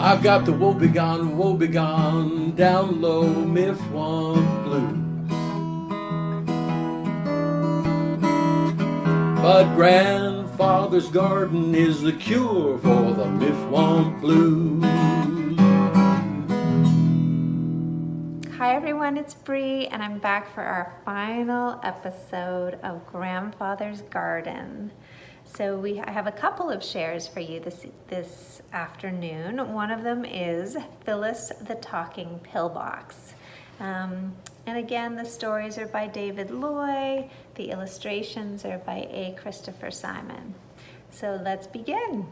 I've got the woe begone, down low Mifwump Blues. But grandfather's garden is the cure for the Mifwump Blues. Hi everyone, it's Brie, and I'm back for our final episode of Grandfather's Garden. So I have a couple of shares for you this afternoon. One of them is Phyllis the Talking Pillbox. And again, the stories are by David Loye. The illustrations are by A. Christopher Simon. So let's begin.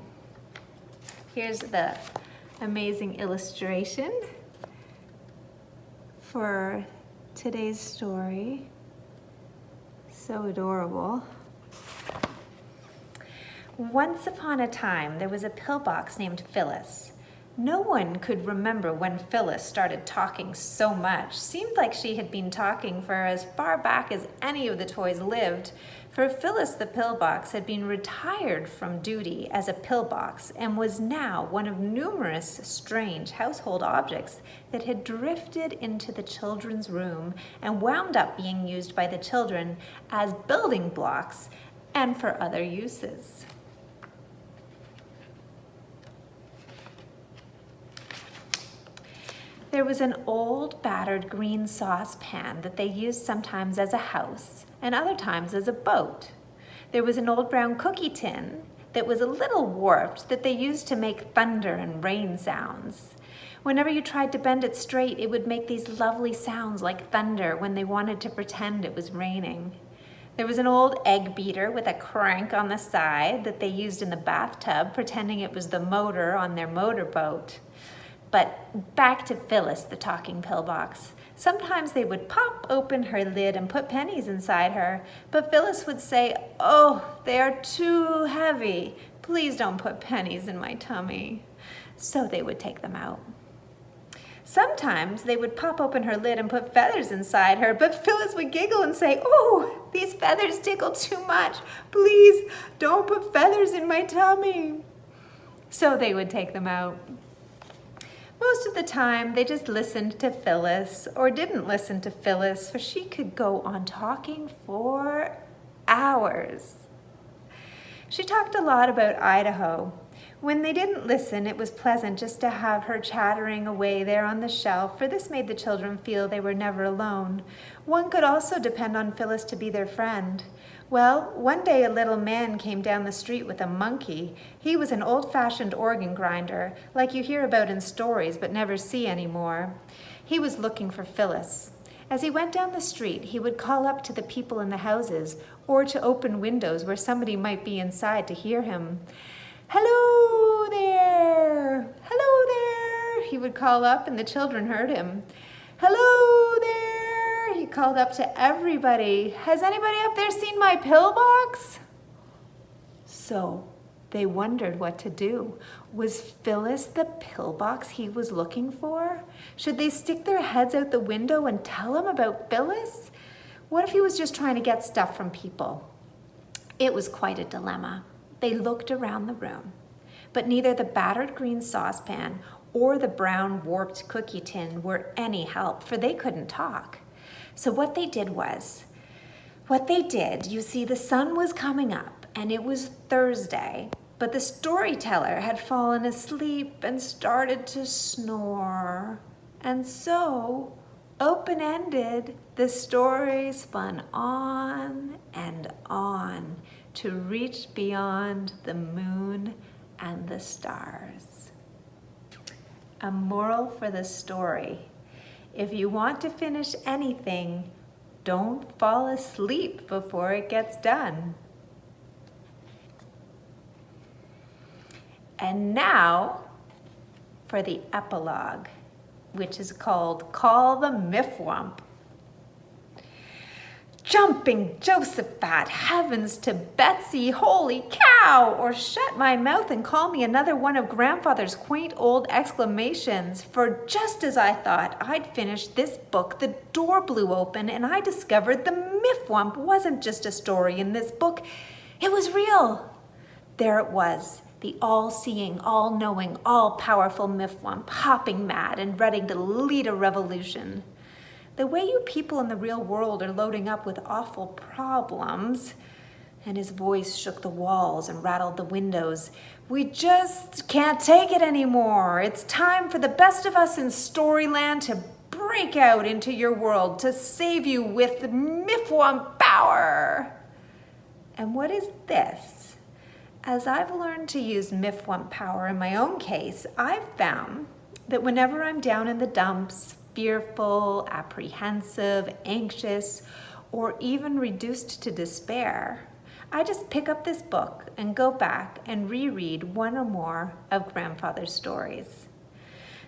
Here's the amazing illustration for today's story. So adorable. Once upon a time, there was a pillbox named Phyllis. No one could remember when Phyllis started talking so much. Seemed like she had been talking for as far back as any of the toys lived. For Phyllis the pillbox had been retired from duty as a pillbox and was now one of numerous strange household objects that had drifted into the children's room and wound up being used by the children as building blocks and for other uses. There was an old battered green saucepan that they used sometimes as a house and other times as a boat. There was an old brown cookie tin that was a little warped that they used to make thunder and rain sounds. Whenever you tried to bend it straight, it would make these lovely sounds like thunder when they wanted to pretend it was raining. There was an old egg beater with a crank on the side that they used in the bathtub, pretending it was the motor on their motorboat. But back to Phyllis, the talking pillbox. Sometimes they would pop open her lid and put pennies inside her, but Phyllis would say, "Oh, they are too heavy. Please don't put pennies in my tummy." So they would take them out. Sometimes they would pop open her lid and put feathers inside her, but Phyllis would giggle and say, "Oh, these feathers tickle too much. Please don't put feathers in my tummy." So they would take them out. Most of the time, they just listened to Phyllis or didn't listen to Phyllis, for she could go on talking for hours. She talked a lot about Idaho. When they didn't listen, it was pleasant just to have her chattering away there on the shelf, for this made the children feel they were never alone. One could also depend on Phyllis to be their friend. Well, one day a little man came down the street with a monkey. He was an old-fashioned organ grinder, like you hear about in stories but never see anymore. He was looking for Phyllis. As he went down the street, he would call up to the people in the houses or to open windows where somebody might be inside to hear him. "Hello there! Hello there!" he would call up, and the children heard him. "Hello there!" he called up to everybody. "Has anybody up there seen my pillbox?" So they wondered what to do. Was Phyllis the pillbox he was looking for? Should they stick their heads out the window and tell him about Phyllis? What if he was just trying to get stuff from people? It was quite a dilemma. They looked around the room, but neither the battered green saucepan or the brown warped cookie tin were any help, for they couldn't talk. So what they did, you see, the sun was coming up and it was Thursday, but the storyteller had fallen asleep and started to snore. And so, open-ended, the story spun on and on to reach beyond the moon and the stars. A moral for the story: if you want to finish anything, don't fall asleep before it gets done. And now for the epilogue, which is called Call the Mifwump. Jumping Josephat, heavens to Betsy, holy cow! Or shut my mouth and call me another one of Grandfather's quaint old exclamations. For just as I thought I'd finished this book, the door blew open and I discovered the Mifwump wasn't just a story in this book. It was real. There it was, the all-seeing, all-knowing, all-powerful Mifwump, hopping mad and ready to lead a revolution. The way you people in the real world are loading up with awful problems, and his voice shook the walls and rattled the windows. We just can't take it anymore. It's time for the best of us in Storyland to break out into your world to save you with Mifwump power. And what is this? As I've learned to use Mifwump power in my own case, I've found that whenever I'm down in the dumps, fearful, apprehensive, anxious, or even reduced to despair, I just pick up this book and go back and reread one or more of Grandfather's stories.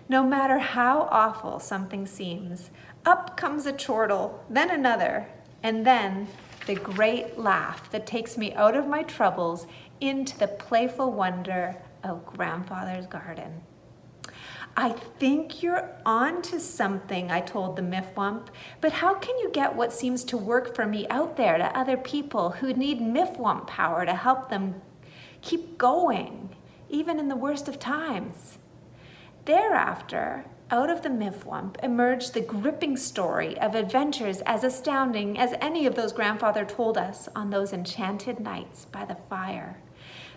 No matter how awful something seems, up comes a chortle, then another, and then the great laugh that takes me out of my troubles into the playful wonder of Grandfather's garden. I think you're on to something, I told the Mifwump, but how can you get what seems to work for me out there to other people who need Mifwump power to help them keep going, even in the worst of times? Thereafter, out of the Mifwump emerged the gripping story of adventures as astounding as any of those Grandfather told us on those enchanted nights by the fire.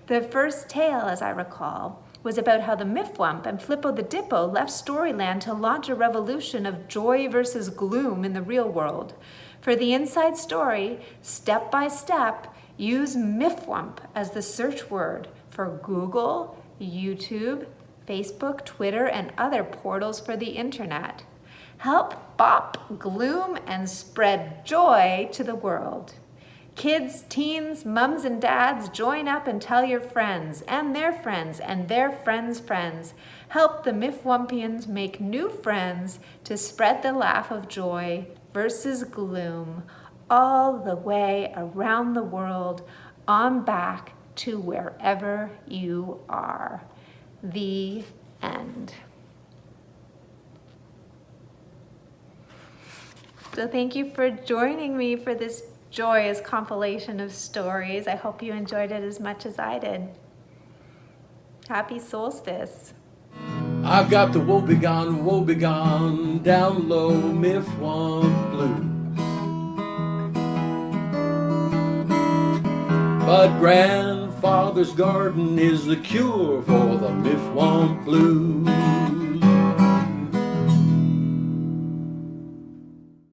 The first tale, as I recall, was about how the Mifwump and Flippo the Dippo left Storyland to launch a revolution of joy versus gloom in the real world. For the inside story, step by step, use Mifwump as the search word for Google, YouTube, Facebook, Twitter, and other portals for the internet. Help bop gloom and spread joy to the world. Kids, teens, mums, and dads, join up and tell your friends and their friends and their friends' friends. Help the Mifwumpians make new friends to spread the laugh of joy versus gloom all the way around the world, on back to wherever you are. The end. So thank you for joining me for this joyous compilation of stories. I hope you enjoyed it as much as I did. Happy solstice. I've got the woe begone, down low Mifwump Blues. But Grandfather's garden is the cure for the Mifwump Blues.